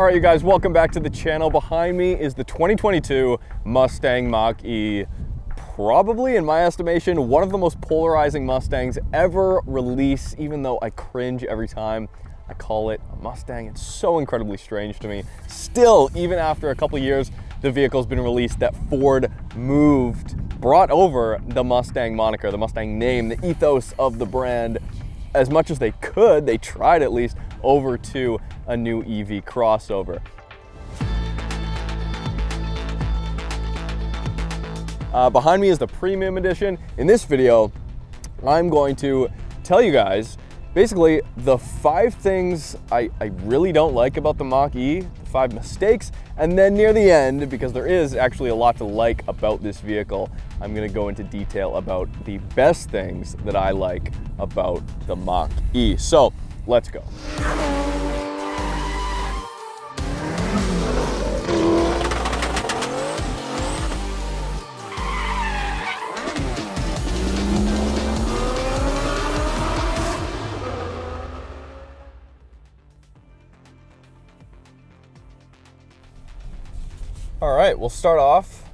All right, you guys, welcome back to the channel. Behind me is the 2022 Mustang Mach-E. Probably, in my estimation, one of the most polarizing Mustangs ever released, even though I cringe every time I call it a Mustang. It's so incredibly strange to me. Still, even after a couple years, the vehicle's been released that Ford brought over the Mustang moniker, the Mustang name, the ethos of the brand, as much as they could, they tried at least, over to a new EV crossover. Behind me is the premium edition. In this video, I'm going to tell you guys basically the 5 things I really don't like about the Mach-E, 5 mistakes, and then near the end, because there is actually a lot to like about this vehicle, I'm gonna go into detail about the best things that I like about the Mach-E. So let's go. All right, we'll start off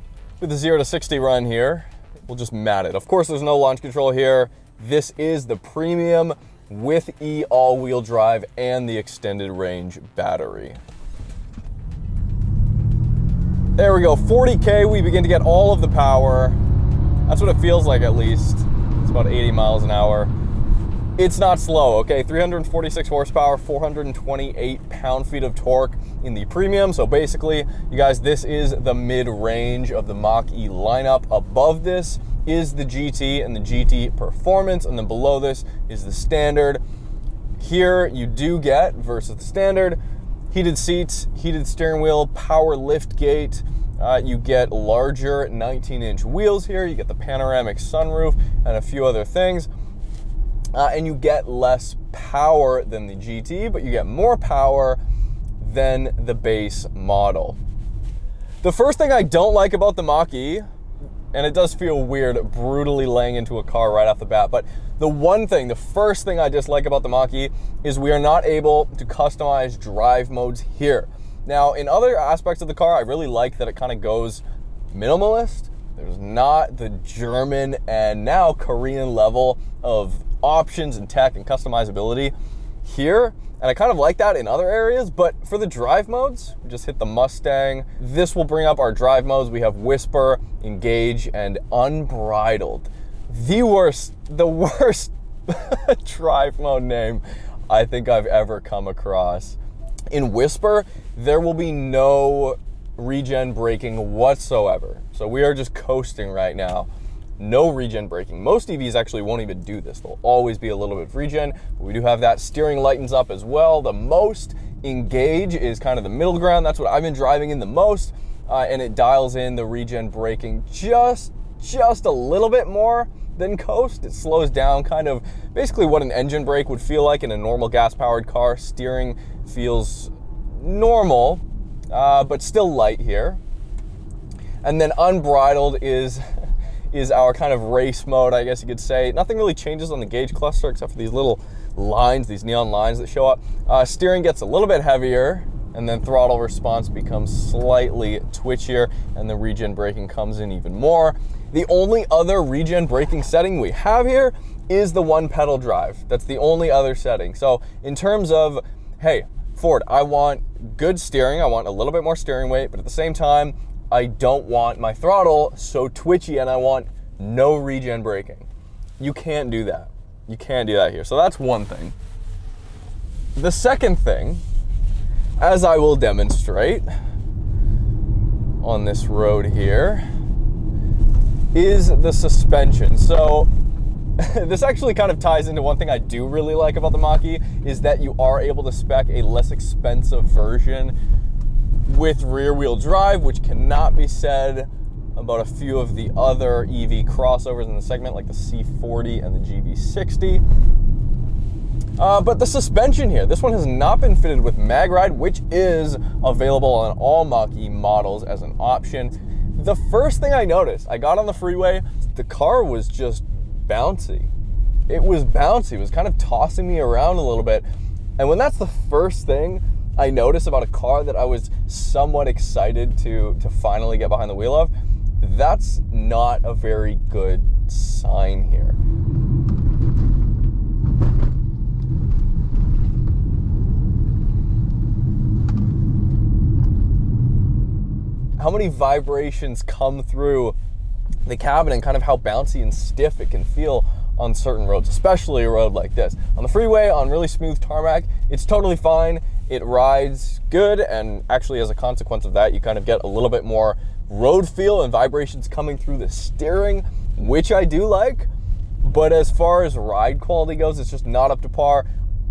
with the 0 to 60 run here. We'll just mat it. Of course, there's no launch control here. This is the premium with E all-wheel drive and the extended range battery. There we go, 40K, we begin to get all of the power. That's what it feels like, at least. It's about 80 miles an hour. It's not slow, okay? 346 horsepower, 428 pound-feet of torque in the premium. So basically, you guys, this is the mid-range of the Mach-E lineup. Above this is the GT and the GT Performance, and then below this is the standard. Here you do get, versus the standard, heated seats, heated steering wheel, power lift gate. You get larger 19-inch wheels here. You get the panoramic sunroof and a few other things. And you get less power than the GT, but you get more power than the base model. The first thing I don't like about the Mach-E, and it does feel weird brutally laying into a car right off the bat, but the first thing I dislike about the Mach-E is we are not able to customize drive modes here. Now, in other aspects of the car, I really like that it kind of goes minimalist. There's not the German and now Korean level of options and tech and customizability here, and I kind of like that in other areas. But for the drive modes, we just hit the Mustang. This will bring up our drive modes. We have Whisper, Engage, and Unbridled. The worst drive mode name I think I've ever come across. In Whisper, there will be no regen braking whatsoever, so we are just coasting right now. No regen braking. Most EVs actually won't even do this. There'll always be a little bit of regen, but we do have that. Steering lightens up as well. The most Engage is kind of the middle ground. That's what I've been driving in the most, and it dials in the regen braking just a little bit more than coast. It slows down, kind of basically what an engine brake would feel like in a normal gas-powered car. Steering feels normal, but still light here. And then Unbridled is our kind of race mode, I guess you could say. Nothing really changes on the gauge cluster except for these little lines, these neon lines that show up. Steering gets a little bit heavier, and then throttle response becomes slightly twitchier, and the regen braking comes in even more. The only other regen braking setting we have here is the one pedal drive. That's the only other setting. So in terms of, hey, Ford, I want good steering, I want a little bit more steering weight, but at the same time, I don't want my throttle so twitchy, and I want no regen braking. You can't do that. You can't do that here. So that's one thing. The second thing, as I will demonstrate on this road here, is the suspension. So this actually kind of ties into one thing I do really like about the Mach-E, is that you are able to spec a less expensive version with rear-wheel drive, which cannot be said about a few of the other EV crossovers in the segment, like the C40 and the GV60. But the suspension here, this one has not been fitted with MagRide, which is available on all Mach-E models as an option. The first thing I noticed, I got on the freeway, the car was just bouncy. It was bouncy. It was kind of tossing me around a little bit. And when that's the first thing, I noticed about a car that I was somewhat excited to finally get behind the wheel of, that's not a very good sign here. How many vibrations come through the cabin and kind of how bouncy and stiff it can feel on certain roads, especially a road like this. On the freeway, on really smooth tarmac, it's totally fine. It rides good, and actually as a consequence of that, you kind of get a little bit more road feel and vibrations coming through the steering, which I do like. But as far as ride quality goes, it's just not up to par.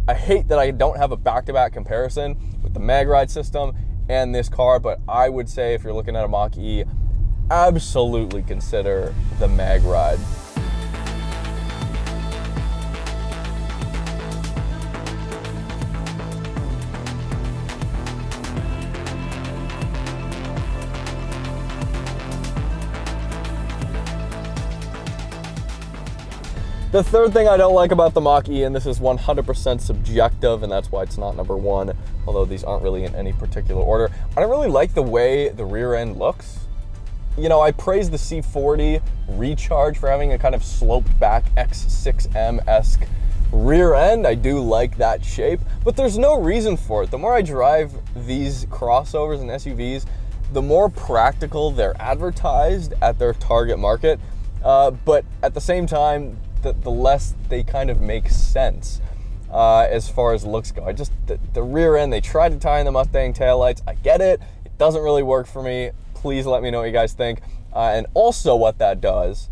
I hate that I don't have a back-to-back comparison with the Mag-Ride system and this car, but I would say if you're looking at a Mach-E, absolutely consider the Mag-Ride. The third thing I don't like about the Mach-E, and this is 100% subjective, and that's why it's not number one, although these aren't really in any particular order, I don't really like the way the rear end looks. You know, I praise the C40 Recharge for having a kind of sloped back X6M-esque rear end. I do like that shape, but there's no reason for it. The more I drive these crossovers and SUVs, the more practical they're advertised at their target market, but at the same time, the less they kind of make sense as far as looks go. The rear end, they tried to tie in the Mustang taillights. I get it. It doesn't really work for me. Please let me know what you guys think. And also what that does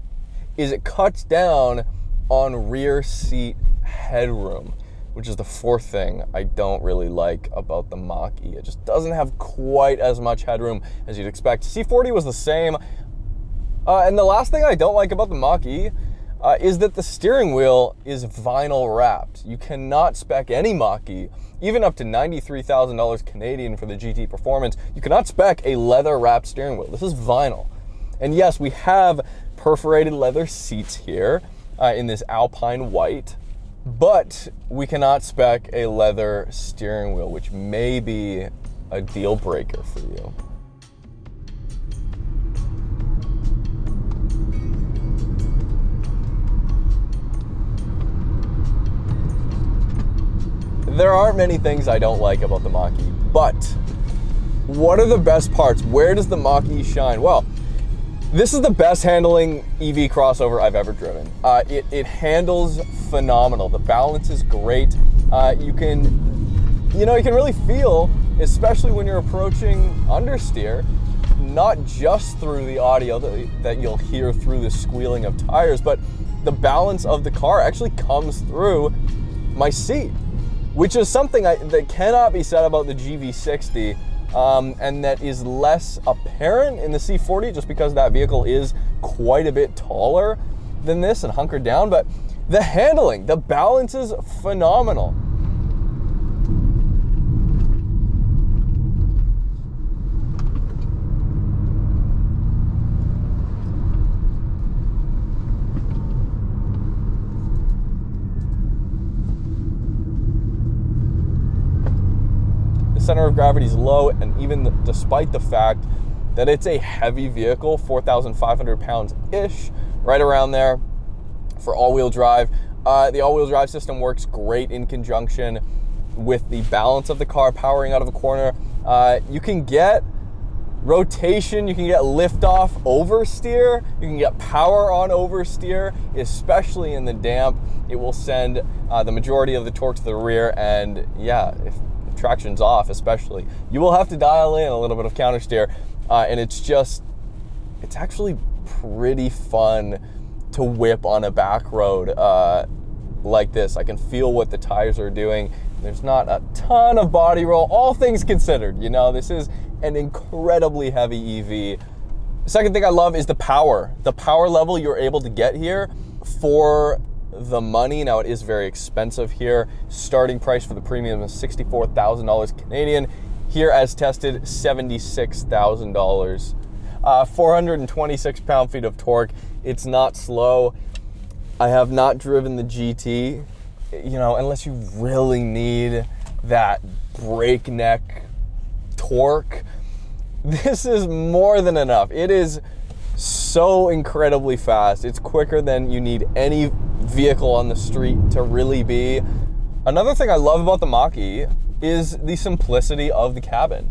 is it cuts down on rear seat headroom, which is the fourth thing I don't really like about the Mach-E. It just doesn't have quite as much headroom as you'd expect. C40 was the same. And the last thing I don't like about the Mach-E is that the steering wheel is vinyl wrapped. You cannot spec any Mach-E, even up to $93,000 Canadian for the GT Performance. You cannot spec a leather wrapped steering wheel. This is vinyl. And yes, we have perforated leather seats here in this Alpine white, but we cannot spec a leather steering wheel, which may be a deal breaker for you. There aren't many things I don't like about the Mach-E, but what are the best parts? Where does the Mach-E shine? Well, this is the best handling EV crossover I've ever driven. It handles phenomenal. The balance is great. You can really feel, especially when you're approaching understeer, not just through the audio that you'll hear through the squealing of tires, but the balance of the car actually comes through my seat, which is something that cannot be said about the GV60, and that is less apparent in the C40 just because that vehicle is quite a bit taller than this and hunkered down. But the handling, the balance is phenomenal. Center of gravity is low, and even despite the fact that it's a heavy vehicle, 4,500 pounds-ish, right around there for all-wheel drive. The all-wheel drive system works great in conjunction with the balance of the car powering out of a corner. You can get rotation, you can get liftoff oversteer, you can get power on oversteer, especially in the damp. It will send the majority of the torque to the rear, and yeah, if traction's off especially, you will have to dial in a little bit of counter steer, and it's actually pretty fun to whip on a back road like this. I can feel what the tires are doing. There's not a ton of body roll, all things considered. You know, this is an incredibly heavy EV. The second thing I love is the power level you're able to get here for the money. Now, it is very expensive here. Starting price for the premium is $64,000 Canadian. Here, as tested, $76,000. 426 pound-feet of torque. It's not slow. I have not driven the GT, you know, unless you really need that breakneck torque. This is more than enough. It is so incredibly fast. It's quicker than you need any vehicle on the street to really be. Another thing I love about the Mach-E is the simplicity of the cabin.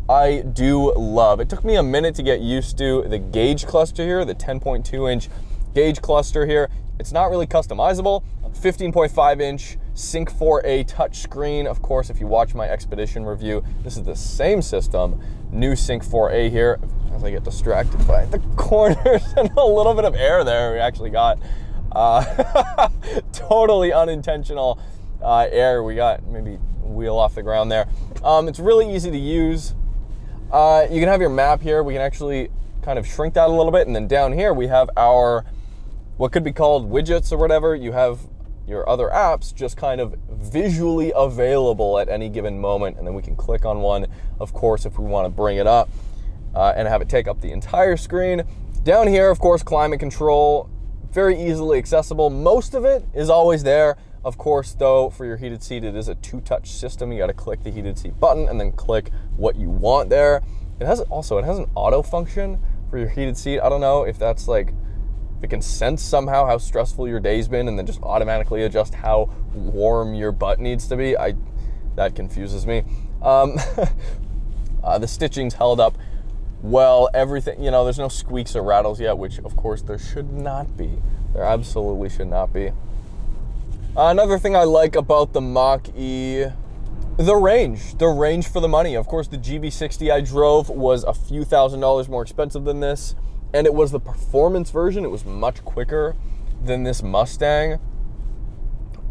I do love. It took me a minute to get used to the gauge cluster here, the 10.2-inch gauge cluster here. It's not really customizable. 15.5-inch Sync 4A touchscreen. Of course, if you watch my Expedition review, this is the same system. New Sync 4A here. As I get distracted by the corners and a little bit of air there we actually got. Totally unintentional air we got. Maybe wheel off the ground there. It's really easy to use. You can have your map here. We can actually kind of shrink that a little bit. And then down here, we have our, what could be called widgets or whatever. You have your other apps just kind of visually available at any given moment. And then we can click on one, of course, if we want to bring it up and have it take up the entire screen. Down here, of course, climate control, very easily accessible. Most of it is always there. Of course, though, for your heated seat, it is a two-touch system. You got to click the heated seat button and then click what you want there. It has an auto function for your heated seat. I don't know if that's like, if it can sense somehow how stressful your day's been and then just automatically adjust how warm your butt needs to be. That confuses me. The stitching's held up well. Everything, you know, there's no squeaks or rattles yet, which of course there should not be. There absolutely should not be. Another thing I like about the Mach-E, the range for the money. Of course, the GV60 I drove was a few $1,000s more expensive than this, and it was the performance version. It was much quicker than this Mustang,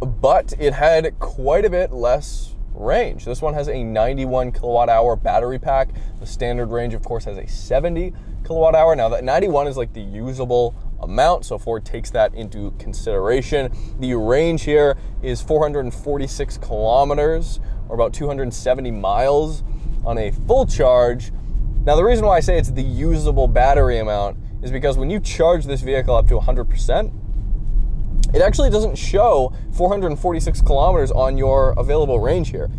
but it had quite a bit less range. This one has a 91 kilowatt hour battery pack. The standard range, of course, has a 70 kilowatt hour. Now, that 91 is like the usable amount, so Ford takes that into consideration. The range here is 446 kilometers, or about 270 miles on a full charge. Now, the reason why I say it's the usable battery amount is because when you charge this vehicle up to 100%, it actually doesn't show 446 kilometers on your available range here.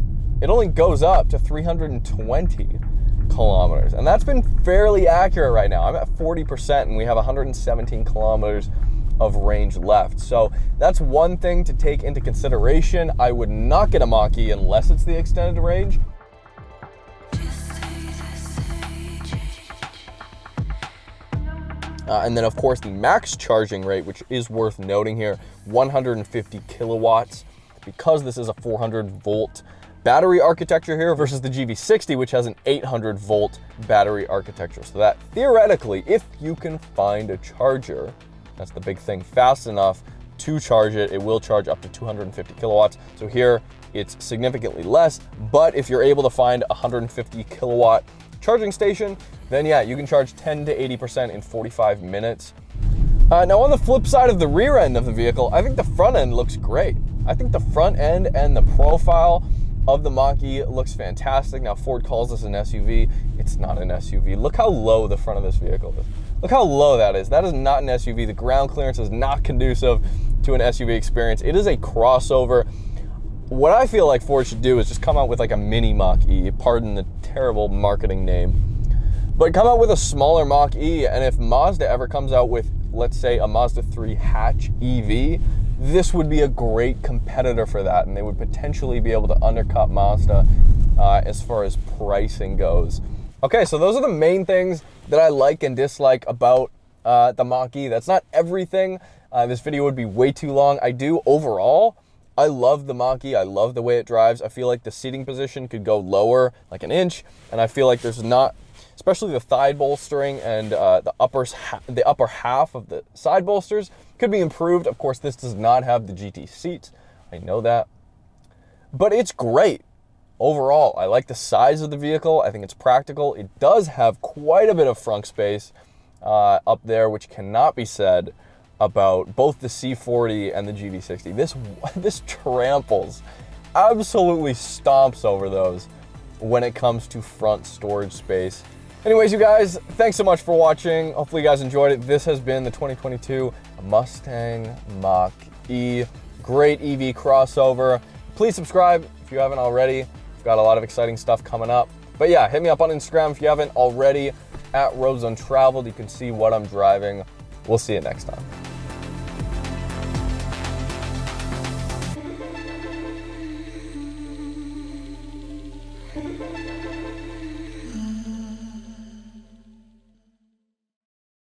It only goes up to 320 kilometers, and that's been fairly accurate right now. I'm at 40% and we have 117 kilometers of range left. So that's one thing to take into consideration. I would not get a Mach-E unless it's the extended range. And then of course the max charging rate, which is worth noting here, 150 kilowatts, because this is a 400 volt battery architecture here versus the GV60, which has an 800 volt battery architecture. So that theoretically, if you can find a charger, that's the big thing, fast enough to charge it, it will charge up to 250 kilowatts. So here it's significantly less, but if you're able to find a 150 kilowatt charging station, then yeah, you can charge 10 to 80% in 45 minutes. Now on the flip side of the rear end of the vehicle, I think the front end looks great. I think the front end and the profile of the Mach-E looks fantastic. Now Ford calls this an SUV. It's not an SUV. Look how low the front of this vehicle is. Look how low that is. That is not an SUV. The ground clearance is not conducive to an SUV experience. It is a crossover. What I feel like Ford should do is just come out with like a mini Mach-E, pardon the terrible marketing name, but come out with a smaller Mach-E, and if Mazda ever comes out with, let's say, a Mazda 3 hatch EV, this would be a great competitor for that, and they would potentially be able to undercut Mazda as far as pricing goes. Okay, so those are the main things that I like and dislike about the Mach-E. That's not everything. This video would be way too long. Overall, I love the Mach-E. I love the way it drives. I feel like the seating position could go lower, like an inch, and I feel like there's not, especially the thigh bolstering and the upper half of the side bolsters could be improved. Of course, this does not have the GT seats. I know that, but it's great. Overall, I like the size of the vehicle. I think it's practical. It does have quite a bit of frunk space up there, which cannot be said about both the C40 and the GV60. This tramples, absolutely stomps over those when it comes to front storage space. Anyways, you guys, thanks so much for watching. Hopefully you guys enjoyed it. This has been the 2022 Mustang Mach-E. Great EV crossover. Please subscribe if you haven't already. We've Got a lot of exciting stuff coming up. But yeah, hit me up on Instagram if you haven't already, at Untraveled. You can see what I'm driving. We'll see you next time.